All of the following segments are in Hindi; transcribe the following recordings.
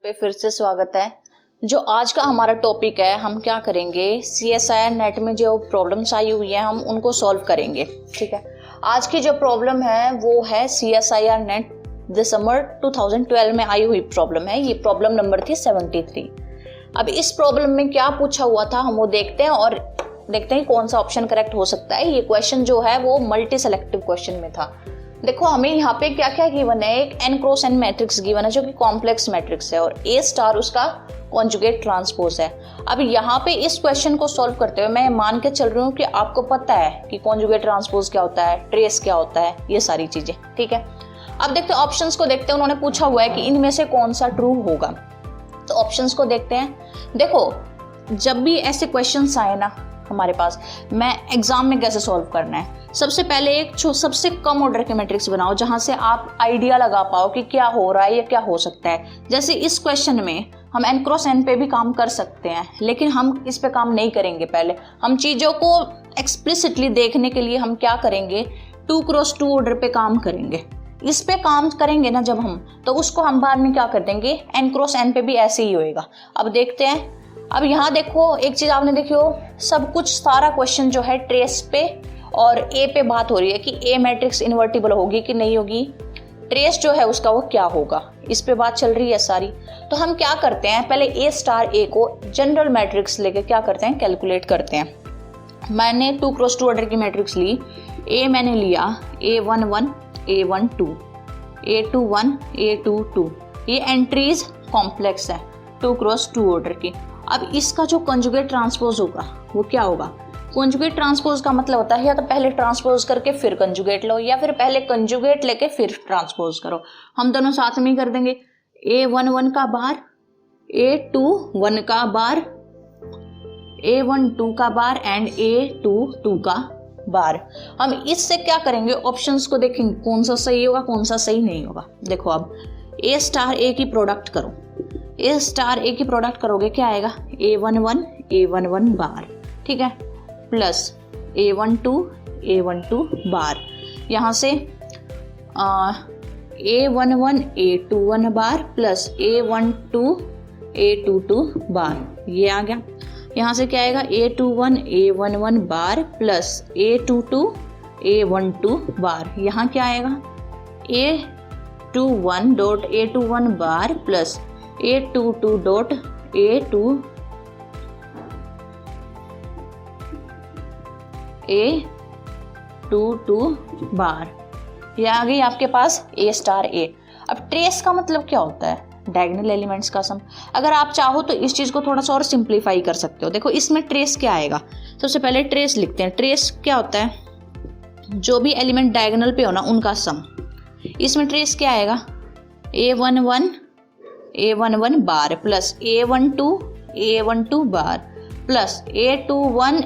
पे फिर से स्वागत है। जो आज का हमारा टॉपिक है, हम क्या करेंगे, CSIR नेट में जो प्रॉब्लम्स आई हुई है हम उनको सॉल्व करेंगे। ठीक है, आज की जो प्रॉब्लम है वो है CSIR नेट दिसंबर 2012 में आई हुई प्रॉब्लम है। ये प्रॉब्लम नंबर थी 73। अब इस प्रॉब्लम में क्या पूछा हुआ था हम वो देखते हैं और देखते हैं कौन सा ऑप्शन करेक्ट हो सकता है। ये क्वेश्चन जो है वो मल्टी सेलेक्टिव क्वेश्चन में था। देखो हमें यहाँ पे क्या क्या गिवन है, एक n cross n matrix given है जो कि कॉम्प्लेक्स मैट्रिक्स है और A स्टार उसका कॉन्जुगेट ट्रांसपोज है। अब यहाँ पे इस क्वेश्चन को सॉल्व करते हुए मैं मान के चल रही हूँ कि आपको पता है कि कॉन्जुगेट ट्रांसपोज क्या होता है, ट्रेस क्या होता है, ये सारी चीजें। ठीक है, अब देखते हैं ऑप्शंस को देखते हैं। उन्होंने पूछा हुआ है कि इनमें से कौन सा ट्रू होगा, तो ऑप्शंस को देखते हैं। देखो जब भी ऐसे क्वेश्चंस आए ना हमारे पास, मैं एग्जाम में कैसे सॉल्व करना है, सबसे पहले एक सबसे कम ऑर्डर के मैट्रिक्स बनाओ जहां से आप आइडिया लगा पाओ कि क्या हो रहा है या क्या हो सकता है। जैसे इस क्वेश्चन में हम n क्रॉस n पे भी काम कर सकते हैं, लेकिन हम इस पे काम नहीं करेंगे। पहले हम चीज़ों को एक्सप्लिसिटली देखने के लिए हम क्या करेंगे, 2 क्रॉस 2 ऑर्डर पे काम करेंगे। इस पे काम करेंगे ना जब हम, तो उसको हम बाद में क्या कर देंगे, n क्रॉस n पे भी ऐसे ही होएगा। अब देखते हैं। अब यहाँ देखो एक चीज़ आपने देखी हो, सब कुछ सारा क्वेश्चन जो है ट्रेस पे और A पे बात हो रही है कि A मैट्रिक्स इन्वर्टिबल होगी कि नहीं होगी, ट्रेस जो है उसका वो क्या होगा, इस पे बात चल रही है सारी। तो हम क्या करते हैं, पहले A स्टार A को जनरल मैट्रिक्स लेके क्या करते हैं, कैलकुलेट करते हैं। मैंने 2 क्रॉस 2 ऑर्डर की मैट्रिक्स ली। A मैंने लिया A11 A12 A21 A22, ये एंट्रीज कॉम्प्लेक्स है 2 क्रॉस 2 ऑर्डर की। अब इसका जो कंजुगेट ट्रांसपोज होगा वो क्या होगा, कंजुगेट ट्रांसपोज का मतलब होता है या तो पहले ट्रांसपोज करके फिर कंजुगेट लो, या फिर पहले कंजुगेट लेके फिर ट्रांसपोज करो। हम दोनों साथ में ही कर देंगे। A11 का बार, A21 का बार, A12 का बार एंड A22 का बार। हम इससे क्या करेंगे, ऑप्शंस को देखेंगे कौन सा सही होगा कौन सा सही नहीं होगा। देखो अब A स्टार A की प्रोडक्ट करो, A स्टार A की प्रोडक्ट करोगे क्या आएगा, A11 बार, ठीक है, प्लस A12 बार। यहाँ से A11 A21 बार प्लस A12 A22 बार, ये आ गया। यहाँ से क्या आएगा, A21 A11 बार प्लस A22 A12 बार। यहाँ क्या आएगा, A21 डॉट A21 बार प्लस A22 डॉट A22 बार। ये आ गई आपके पास A स्टार A। अब ट्रेस का मतलब क्या होता है, डायगोनल एलिमेंट्स का सम। अगर आप चाहो तो इस चीज़ को थोड़ा सा और सिंप्लीफाई कर सकते हो। देखो इसमें ट्रेस क्या आएगा, सबसे पहले ट्रेस लिखते हैं। ट्रेस क्या होता है, जो भी एलिमेंट डायगोनल पे हो ना उनका सम। इसमें ट्रेस क्या आएगा, A11 बार प्लस A12 बार प्लस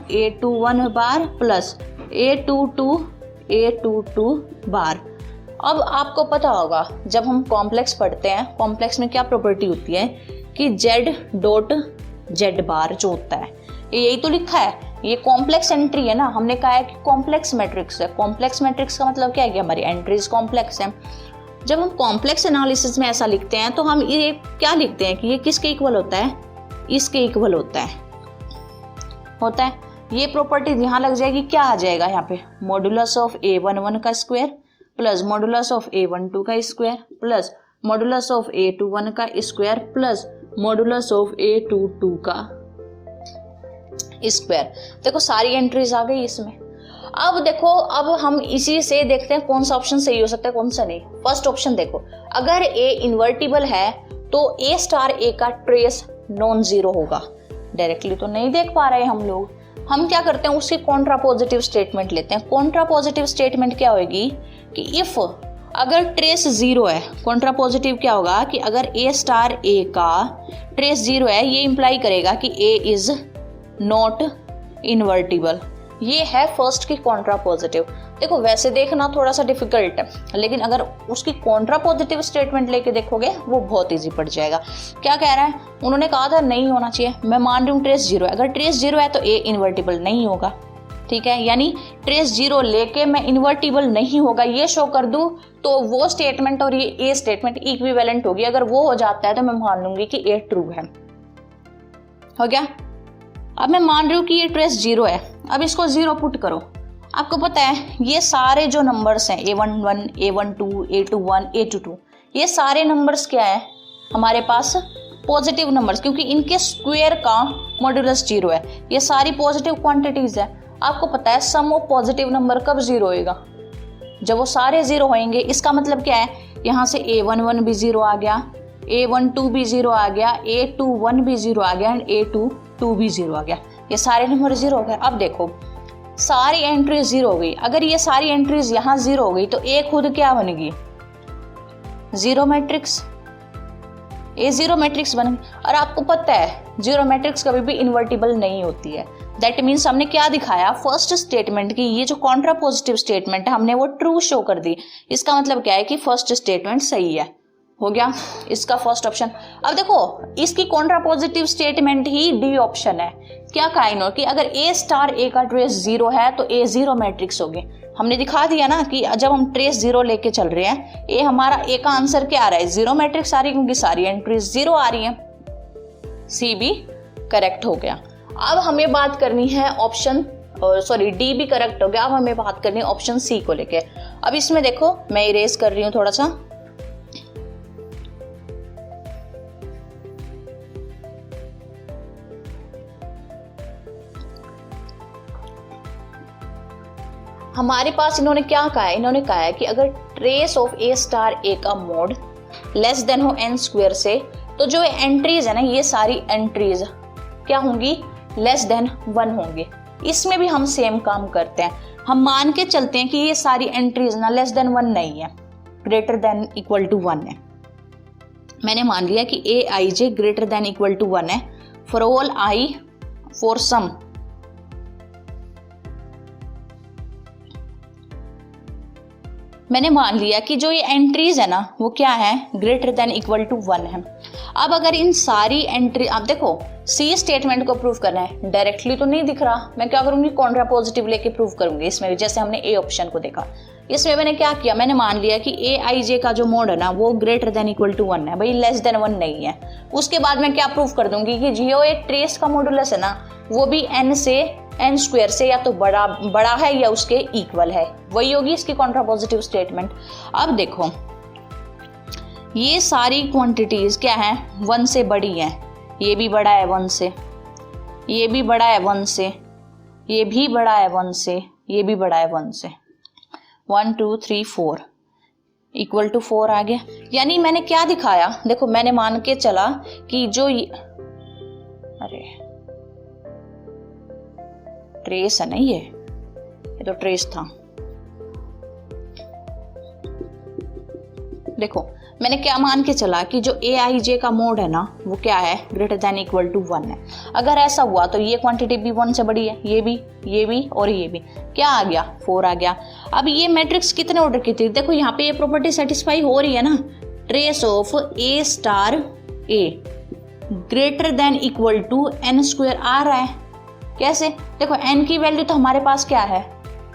A21 बार प्लस A22 बार। अब आपको पता होगा जब हम कॉम्प्लेक्स पढ़ते हैं, कॉम्प्लेक्स में क्या प्रॉपर्टी होती है कि Z डॉट Z बार जो होता है, यही तो लिखा है। ये कॉम्प्लेक्स एंट्री है ना, हमने कहा है कि कॉम्प्लेक्स मैट्रिक्स है। कॉम्प्लेक्स मैट्रिक्स का मतलब क्या है कि हमारी एंट्रीज कॉम्प्लेक्स है। जब हम कॉम्प्लेक्स एनालिसिस में ऐसा लिखते हैं तो हम ये क्या लिखते हैं कि ये किसके इक्वल होता है, इसके इक्वल होता है। ये प्रॉपर्टी यहाँ लग जाएगी, क्या आ जाएगा यहाँ पे, मॉडुलस ऑफ A11 का square plus modulus of A12 का square plus modulus of A21 का square plus modulus of A22 का स्क्वायर। देखो सारी एंट्रीज आ गई इसमें। अब देखो, अब हम इसी से देखते हैं कौन सा ऑप्शन सही हो सकता है कौन सा नहीं। फर्स्ट ऑप्शन देखो, अगर A इन्वर्टिबल है तो A स्टार A का ट्रेस नॉन जीरो होगा। डायरेक्टली तो नहीं देख पा रहे हम लोग, हम क्या करते हैं उसकी कॉन्ट्रापोजिटिव स्टेटमेंट लेते हैं। कॉन्ट्रापोजिटिव स्टेटमेंट क्या होगी कि इफ अगर ट्रेस जीरो है, कॉन्ट्रापोजिटिव क्या होगा कि अगर A स्टार A का ट्रेस जीरो है, ये इंप्लाई करेगा कि A इज नॉट इन्वर्टिबल। ये है फर्स्ट की कॉन्ट्रापोजिटिव। देखो वैसे देखना थोड़ा सा डिफिकल्ट है, लेकिन अगर उसकी कॉन्ट्रापोजिटिव स्टेटमेंट लेके देखोगे वो बहुत इजी पड़ जाएगा। क्या कह रहा है, उन्होंने कहा था नहीं होना चाहिए, मैं मान रही हूँ ट्रेस जीरो है। अगर ट्रेस जीरो है तो A इन्वर्टिबल नहीं होगा। ठीक है, यानी ट्रेस जीरो लेके मैं इन्वर्टिबल नहीं होगा ये शो कर दूं तो वो स्टेटमेंट और ये ए स्टेटमेंट इक्विवेलेंट होगी। अगर वो हो जाता है तो मैं मान लूंगी कि ए ट्रू है। हो गया। अब मैं मान रही हूँ कि ये ट्रेस जीरो है, अब इसको जीरो पुट करो। आपको पता है ये सारे जो नंबर्स हैं A11, A12, A21, A22, ये सारे नंबर्स क्या है हमारे पास पॉजिटिव नंबर्स, क्योंकि इनके स्क्वायर का मॉड्यूलस जीरो है। ये सारी पॉजिटिव क्वांटिटीज है। आपको पता है सम ऑफ पॉजिटिव नंबर कब जीरो होएगा, जब वो सारे जीरो होंगे। इसका मतलब क्या है, यहाँ से A11 भी जीरो आ गया, A12 भी जीरो आ गया, A21 भी जीरो आ गया एंड A22 भी जीरो आ गया। ये सारे नंबर जीरो हो गए। अब देखो सारी एंट्रीज जीरो हो गई। अगर ये सारी एंट्रीज यहाँ जीरो हो गई तो ए खुद क्या बनेगी, जीरो मैट्रिक्स। ए जीरो मैट्रिक्स बन गई। और आपको पता है जीरो मैट्रिक्स कभी भी इन्वर्टिबल नहीं होती है। दैट मीन्स हमने क्या दिखाया, फर्स्ट स्टेटमेंट की ये जो कॉन्ट्रा पॉजिटिव स्टेटमेंट है हमने वो ट्रू शो कर दी। इसका मतलब क्या है कि फर्स्ट स्टेटमेंट सही है। हो गया इसका फर्स्ट ऑप्शन। अब देखो इसकी कॉन्ट्रा पॉजिटिव स्टेटमेंट ही डी ऑप्शन है। क्या कहा इन्होंने कि अगर ए स्टार ए का ट्रेस जीरो है तो ए जीरो मैट्रिक्स होगी। हमने दिखा दिया ना कि जब हम ट्रेस जीरो लेके चल रहे हैं ए हमारा ए का आंसर क्या आ रहा है, जीरो मैट्रिक्स आ रही है, क्योंकि सारी एंट्रीज जीरो आ रही है। सी भी करेक्ट हो गया। अब हमें बात करनी है ऑप्शन सॉरी डी भी करेक्ट हो गया। अब हमें बात करनी है ऑप्शन सी को लेके। अब इसमें देखो मैं इरेज कर रही हूँ थोड़ा सा। हमारे पास इन्होंने क्या कहा है, इन्होंने कहा है कि अगर ट्रेस ऑफ ए स्टार ए का मोड लेस देन हो n स्क्वायर से, तो जो एंट्रीज है ना ये सारी एंट्रीज क्या होंगी, लेस देन 1 होंगे। इसमें भी हम सेम काम करते हैं। हम मान के चलते हैं कि ये सारी एंट्रीज ना लेस देन 1 नहीं है, ग्रेटर देन इक्वल टू 1 है। मैंने मान लिया कि a i j greater than equal to 1 है for all i for some. मैंने मान लिया कि जो ये एंट्रीज है ना वो क्या है, ग्रेटर देन इक्वल टू 1 है। अब अगर इन सारी एंट्री, आप देखो सी स्टेटमेंट को प्रूव करना है, डायरेक्टली तो नहीं दिख रहा, मैं क्या करूंगी कॉन्ट्रा पॉजिटिव लेके प्रूव करूंगी। इसमें भी जैसे हमने ए ऑप्शन को देखा, इसमें मैंने क्या किया, मैंने मान लिया कि ए आई जे का जो मोड है ना वो ग्रेटर देन इक्वल टू 1 है, भाई लेस देन 1 नहीं है। उसके बाद मैं क्या प्रूव कर दूंगी कि जो एक ट्रेस का मॉडुलस है ना वो भी n से n स्क्वायर से या तो बड़ा है या उसके इक्वल है, वही होगी इसकी कॉन्ट्रा पॉजिटिव स्टेटमेंट। अब देखो ये सारी क्वांटिटीज क्या है, 1 से बड़ी है, ये भी बड़ा है 1 से, ये भी बड़ा है 1 से, ये भी बड़ा है 1 से, ये भी बड़ा है 1 से, 1 2 3 4 इक्वल टू 4 आ गया। यानी मैंने क्या दिखाया, देखो मैंने मान के चला कि जो अरे ट्रेस है ना ये तो ट्रेस था। देखो मैंने क्या मान के चला कि जो ए आई जे का मोड है ना वो क्या है, ग्रेटर देन इक्वल टू 1 है। अगर ऐसा हुआ तो ये क्वांटिटी भी 1 से बड़ी है, ये भी और ये भी क्या आ गया, 4 आ गया। अब ये मैट्रिक्स कितने ऑर्डर की थी, देखो यहाँ पे ये प्रॉपर्टी सेटिस्फाई हो रही है ना, trace of A star A greater than equal to n square आ रहा है। कैसे, देखो n की वैल्यू तो हमारे पास क्या है,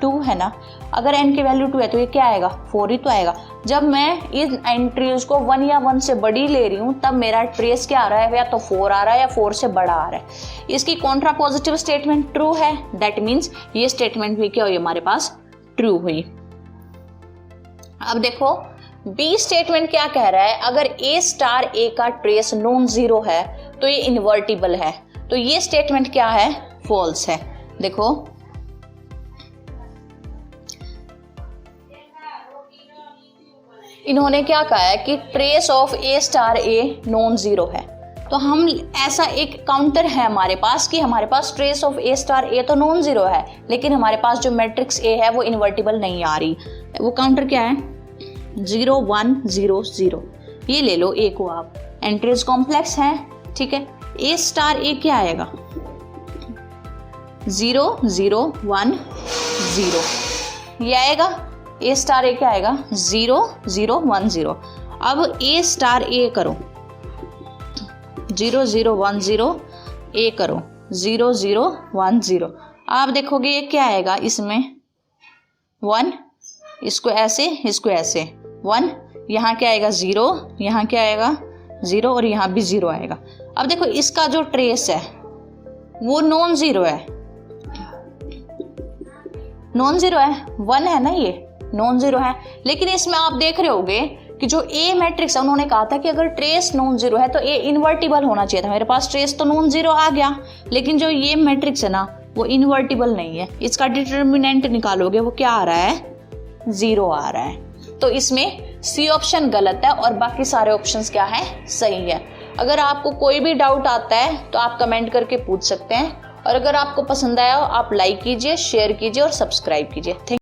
2 है ना, अगर n की वैल्यू 2 है तो ये क्या आएगा, 4 ही तो आएगा। जब मैं इन एंट्रीज को 1 या 1 से बड़ी ले रही हूँ तब मेरा ट्रेस क्या आ रहा है, या तो 4 आ रहा है या 4 से बड़ा आ रहा है। इसकी कॉन्ट्रा पॉजिटिव स्टेटमेंट ट्रू है, दैट मीन्स ये स्टेटमेंट भी क्या हुई हमारे पास, ट्रू हुई। अब देखो बी स्टेटमेंट क्या कह रहा है, अगर ए स्टार ए का ट्रेस नॉन जीरो है तो ये इन्वर्टिबल है, तो ये स्टेटमेंट क्या है, फॉल्स है। देखो इन्होंने क्या कहा है कि trace of A star a non zero है, तो हम ऐसा एक काउंटर है हमारे पास कि हमारे पास ट्रेस ऑफ ए स्टार ए तो नॉन जीरो है, लेकिन हमारे पास जो मैट्रिक्स ए है वो इन्वर्टिबल नहीं आ रही। वो काउंटर क्या है, 0 1 0 0। ये ले लो ए को आप, एंट्रीज कॉम्प्लेक्स है, ठीक है। ए स्टार ए क्या आएगा, 0 0 1 0 ये आएगा। ए स्टार ए क्या आएगा, 0 0 1 0। अब ए स्टार ए करो, 0 0 1 0, ए करो 0 0 1 0। आप देखोगे ये क्या आएगा इसमें 1, इसको ऐसे 1, यहाँ क्या आएगा 0, यहाँ क्या आएगा 0 और यहाँ भी 0 आएगा। अब देखो इसका जो ट्रेस है वो नॉन जीरो है, 1 है ना, ये नॉन जीरो है। लेकिन इसमें आप देख रहे होगे कि जो ए मैट्रिक्स है उन्होंने कहा था कि अगर ट्रेस नॉन जीरो है तो ए इन्वर्टिबल होना चाहिए था। मेरे पास ट्रेस तो नॉन जीरो आ गया, लेकिन जो ये मैट्रिक्स है ना वो इन्वर्टिबल नहीं है। इसका डिटर्मिनेंट निकालोगे वो क्या आ रहा है 0 आ रहा है। तो इसमें सी ऑप्शन गलत है और बाकी सारे ऑप्शंस क्या है सही है। अगर आपको कोई भी डाउट आता है तो आप कमेंट करके पूछ सकते हैं, और अगर आपको पसंद आया हो आप लाइक कीजिए, शेयर कीजिए और सब्सक्राइब कीजिए। थैंक